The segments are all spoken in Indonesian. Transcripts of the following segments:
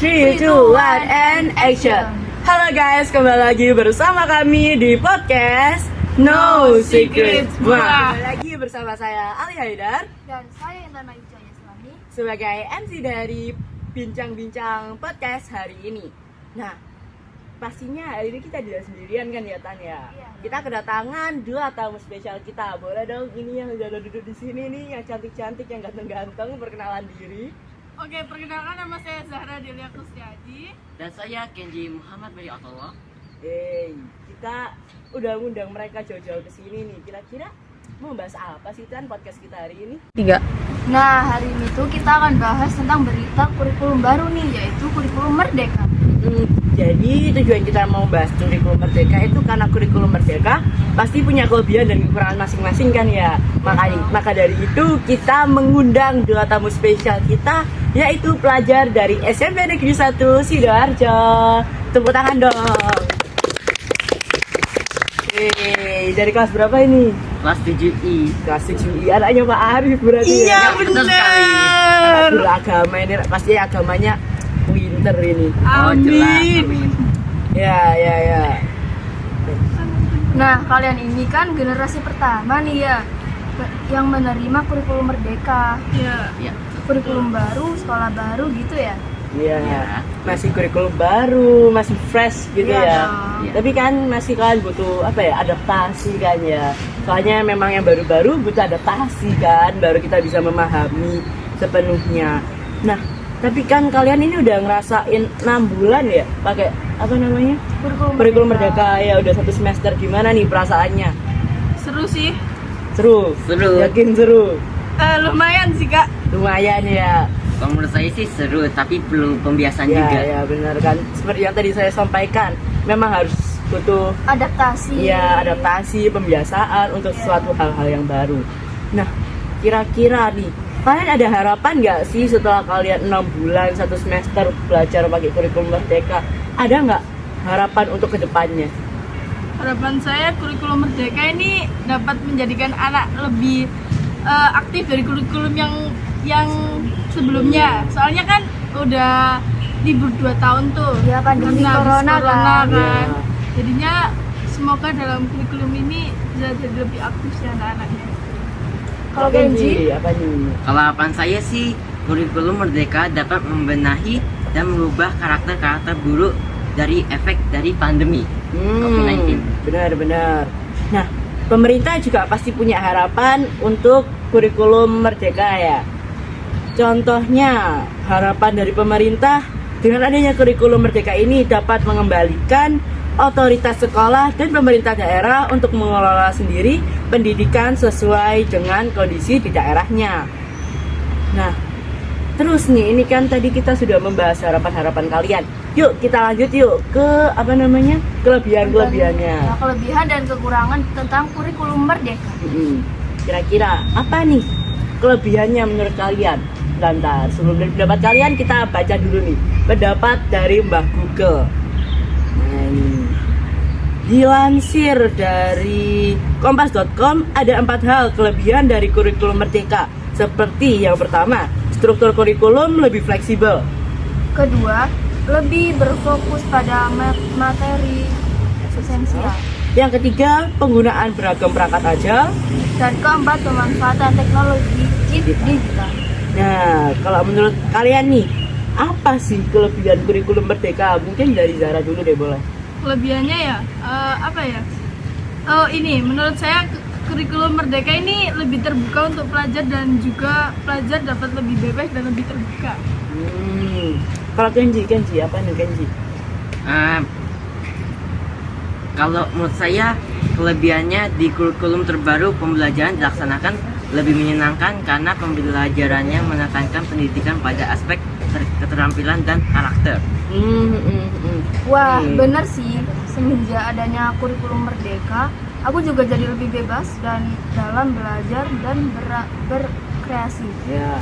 3, 2, 1, and action. Halo guys, kembali lagi bersama kami di podcast No Secret. Kembali lagi bersama saya Ali Haidar dan saya Intan Wijaya Islami sebagai MC dari bincang-bincang podcast hari ini. Nah, pastinya hari ini kita tidak sendirian kan ya Tan ya? Iya. Kita kedatangan dua tamu spesial kita. Boleh dong ini yang udah duduk di sini nih, yang cantik-cantik, yang ganteng-ganteng, perkenalan diri. Oke, perkenalkan nama saya Zahra Delia Kusniaji. Dan saya Kenji Muhammad Bari Atullah. Kita udah ngundang mereka jauh-jauh ke sini nih. Kira-kira mau bahas apa sih Tan podcast kita hari ini? 3. Nah, hari ini tuh kita akan bahas tentang berita kurikulum baru nih, yaitu kurikulum Merdeka. Jadi tujuan kita mau bahas kurikulum Merdeka itu karena kurikulum Merdeka pasti punya kelebihan dan kekurangan masing-masing kan ya. Maka dari itu kita mengundang dua tamu spesial kita, yaitu pelajar dari SMP Negeri 1 Sidoarjo. Tepuk tangan dong. Dari kelas berapa ini? Kelas 7I. Kelas 7I, anaknya Pak Arif berarti. Iya, ya? betul sekali. Anak beragama ini pasti agamanya pinter ini. Oh, jelas. Amin. Ya. Nah, kalian ini kan generasi pertama nih ya yang menerima kurikulum Merdeka. Ya. Kurikulum baru, sekolah baru gitu ya. Iya. Iya. Masih kurikulum baru, masih fresh gitu Iya ya. dong. Iya. Tapi kan masih kan butuh adaptasi kan ya. Soalnya memang yang baru-baru butuh adaptasi kan, baru kita bisa memahami sepenuhnya. Nah, tapi kan kalian ini udah ngerasain 6 bulan ya pakai kurikulum Merdeka ya, udah 1 semester. Gimana nih perasaannya? Seru sih. Seru. Yakin seru? Lumayan sih, Kak. Lumayan ya. Kalau menurut saya sih seru, tapi perlu pembiasaan juga. Ya benar kan. Seperti yang tadi saya sampaikan, memang harus butuh adaptasi, pembiasaan untuk suatu hal-hal yang baru. Nah, kira-kira nih, kalian ada harapan nggak sih setelah kalian 6 bulan 1 semester belajar pakai kurikulum Merdeka? Ada nggak harapan untuk kedepannya? Harapan saya kurikulum Merdeka ini dapat menjadikan anak lebih aktif dari kurikulum yang sebelumnya. Soalnya kan udah libur 2 tahun tuh. Ya, pandemi Karena habis corona kan. Ya. Jadinya semoga dalam kurikulum ini bisa jadi lebih aktif sih anak-anaknya. Kalau Kenji? Apa nih? Kalau harapan saya sih, kurikulum Merdeka dapat membenahi dan merubah karakter-karakter buruk dari efek dari pandemi COVID-19. Benar. Nah, pemerintah juga pasti punya harapan untuk kurikulum Merdeka ya. Contohnya, harapan dari pemerintah dengan adanya kurikulum Merdeka ini dapat mengembalikan otoritas sekolah dan pemerintah daerah untuk mengelola sendiri pendidikan sesuai dengan kondisi di daerahnya. Nah, terus nih, ini kan tadi kita sudah membahas harapan-harapan kalian. Yuk kita lanjut yuk ke kelebihan-kelebihannya. Nah, kelebihan dan kekurangan tentang kurikulum Merdeka. Kira-kira apa nih kelebihannya menurut kalian? Bentar, sebelum dari pendapat kalian kita baca dulu nih pendapat dari Mbah Google. Nah, ini dilansir dari kompas.com, ada 4 hal kelebihan dari kurikulum Merdeka. Seperti yang pertama, struktur kurikulum lebih fleksibel. Kedua, lebih berfokus pada materi esensial. Yang ketiga, penggunaan beragam perangkat ajar. Dan keempat, pemanfaatan teknologi digital. Nah, kalau menurut kalian nih, apa sih kelebihan kurikulum Merdeka? Mungkin dari Zara dulu deh, boleh. Kelebihannya ya, apa ya? Oh, ini menurut saya kurikulum Merdeka ini lebih terbuka untuk pelajar dan juga pelajar dapat lebih bebas dan lebih terbuka. Kalau Kenji apa nih Kenji? Kalau menurut saya, kelebihannya di kurikulum terbaru pembelajaran dilaksanakan lebih menyenangkan karena pembelajarannya menekankan pendidikan pada aspek keterampilan dan karakter. Wah, bener sih. Semenjak adanya kurikulum Merdeka, aku juga jadi lebih bebas dan dalam belajar dan berkreasi. Ya.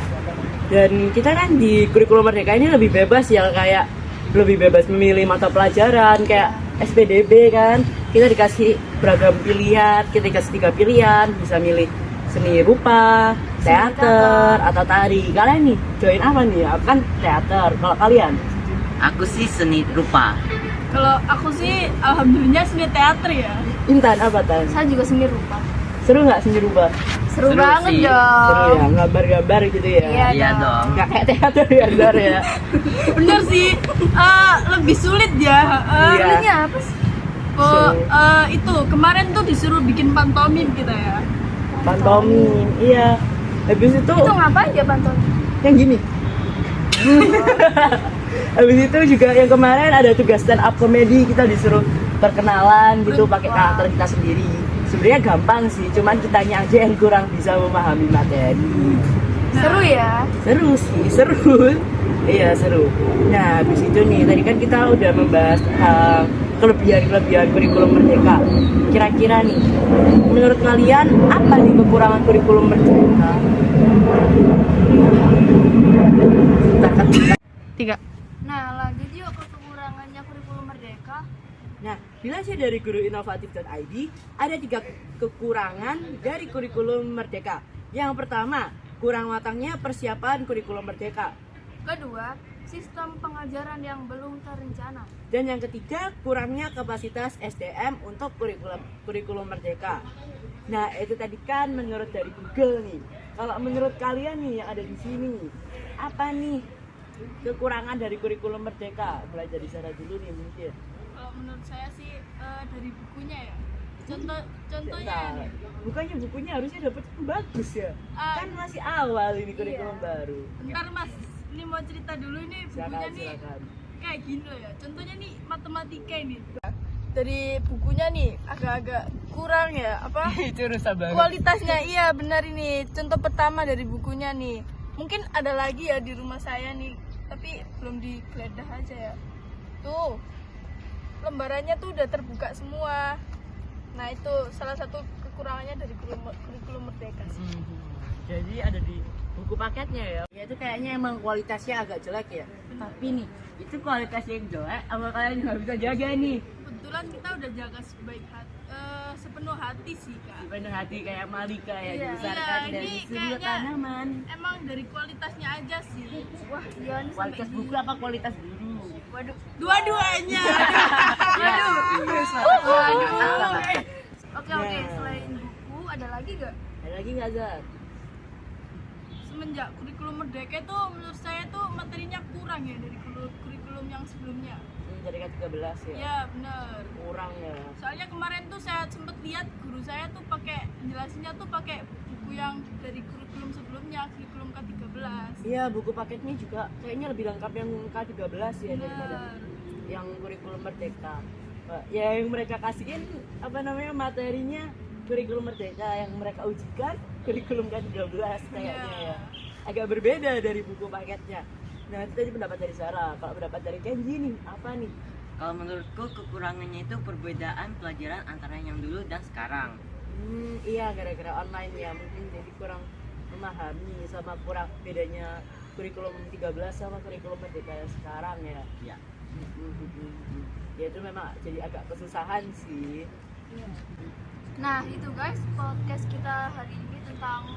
Dan kita kan di kurikulum Merdeka ini lebih bebas ya, kayak lebih bebas memilih mata pelajaran kayak SPDB kan. Kita dikasih beragam pilihan, kita dikasih 3 pilihan, bisa milih seni rupa, teater, atau tari. Kalian nih join apa nih? Aku kan teater. Kalau kalian? Aku sih seni rupa. Kalau aku sih alhamdulillah seni teater ya. Intan apa Tan? Saya juga seni rupa. Seru nggak seni rupa? Seru Seru banget sih. dong. Seru ya, gambar-gambar gitu ya. Iya. Iya dong. Nggak kayak teater ya, Dar ya. Bener sih, lebih sulit ya. Iya. Sulitnya apa sih? Itu kemarin tuh disuruh bikin pantomim kita ya. Pantomim, iya. Habis itu Itu ngapain ya Panton? yang gini. Habis itu juga yang kemarin ada tugas stand up comedy, kita disuruh perkenalan gitu pakai karakter kita sendiri. Sebenarnya gampang sih, cuman kitanya aja yang kurang bisa memahami materi. Seru ya? Seru sih, seru. Iya seru. Nah habis itu nih, tadi kan kita udah membahas kelebihan-kelebihan kurikulum merdeka. Kira-kira nih, menurut kalian apa nih kekurangan kurikulum merdeka? Tiga. Nah, lanjut yuk ke kekurangannya kurikulum merdeka. Nah, dilansir dari guruinovatif.id, ada 3 kekurangan dari kurikulum merdeka. Yang pertama, kurang matangnya persiapan kurikulum merdeka. Kedua, sistem pengajaran yang belum terencana. Dan yang ketiga, kurangnya kapasitas SDM untuk kurikulum merdeka. Nah, itu tadi kan menurut dari Google nih. Kalau menurut kalian nih yang ada di sini, apa nih kekurangan dari kurikulum merdeka? Belajar di sana dulu nih mungkin. Kalau menurut saya sih dari bukunya ya. Contohnya Bentar, bukannya bukunya harusnya dapat yang bagus ya? Kan masih awal ini kurikulum baru. bentar Mas, ini mau cerita dulu ini bukunya nih Silakan. kayak gini loh ya. Contohnya nih matematika ini. Dari bukunya nih agak-agak kurang ya apa? Itu rusak banget. Kualitasnya iya benar ini. Contoh pertama dari bukunya nih. Mungkin ada lagi ya di rumah saya nih, tapi belum digeledah aja ya. Tuh. Lembarannya tuh udah terbuka semua. Nah, itu salah satu kekurangannya dari kurikulum merdeka sih. Jadi ada di buku paketnya ya. Ya itu kayaknya emang kualitasnya agak jelek ya. Tapi nih, itu kualitasnya yang jelek apa kalian nggak bisa jaga nih? Kebetulan kita udah jaga sepenuh hati sih, Kak. Penuh hati kayak Malika ya, Iya. dibesarkan Iya, dari ini sebuah kayaknya- tanaman. Emang dari kualitasnya aja sih. Wah, iya nih Kualitas sampai buku apa kualitas guru? Waduh. Dua-duanya. Oke, selain buku ada lagi gak? Ada lagi nggak Zat? Semenjak kurikulum merdeka itu menurut saya tuh materinya kurang ya dari kurikulum yang sebelumnya. Dari K13 ya? Ya benar. Kurang ya. Soalnya kemarin tuh saya sempet lihat guru saya tuh pakai jelasinnya tuh pakai buku yang dari kurikulum sebelumnya, kurikulum K13. Iya, buku paketnya juga kayaknya lebih lengkap yang K13 ya daripada Benar. yang kurikulum merdeka. Ya yang mereka kasihin apa namanya materinya kurikulum merdeka, yang mereka ujikan kurikulum K13 kayaknya ya. Agak berbeda dari buku paketnya. Nah, itu tadi pendapat dari Sarah. Kalau pendapat dari Kenji nih, apa nih? Kalau menurutku kekurangannya itu perbedaan pelajaran antara yang dulu dan sekarang. Iya, gara-gara online ya mungkin jadi kurang memahami sama kurang bedanya kurikulum 13 sama kurikulum merdeka yang sekarang ya. Ya. Ya itu memang jadi agak kesusahan sih. Nah, itu guys podcast kita hari ini tentang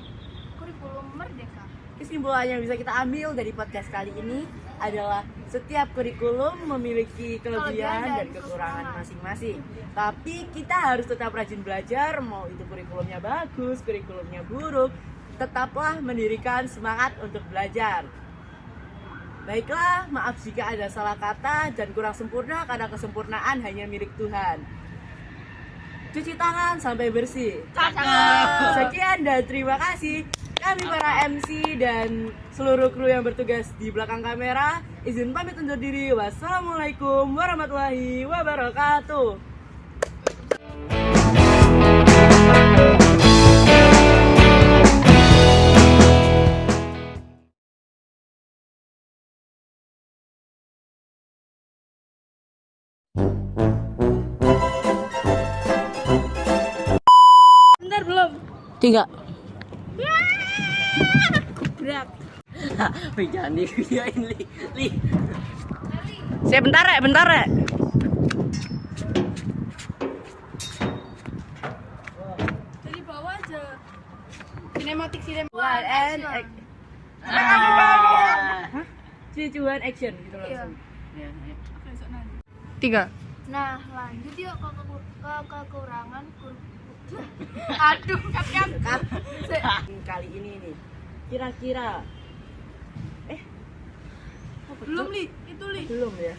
kurikulum merdeka. Kesimpulan yang bisa kita ambil dari podcast kali ini adalah setiap kurikulum memiliki kelebihan dan kekurangan masing-masing. Tapi kita harus tetap rajin belajar, mau itu kurikulumnya bagus, kurikulumnya buruk, tetaplah mendirikan semangat untuk belajar. Baiklah, maaf jika ada salah kata dan kurang sempurna karena kesempurnaan hanya milik Tuhan. Cuci tangan sampai bersih. Sekian dan terima kasih. Kami para MC dan seluruh kru yang bertugas di belakang kamera izin pamit undur diri. Wassalamualaikum warahmatullahi wabarakatuh. Bentar belum. 3. Berat. Wih, jangan di videoin Li. Saya bentar ya. Dari bawah aja. Sinematik. One and cucuan action gitu langsung. Ya, ayo. Oke, besok nanti. 3. Nah, lanjut yuk ke kekurangan Aduh, kan. Kali ini nih, kira-kira Belum, Li. Itu, Li. belum ya?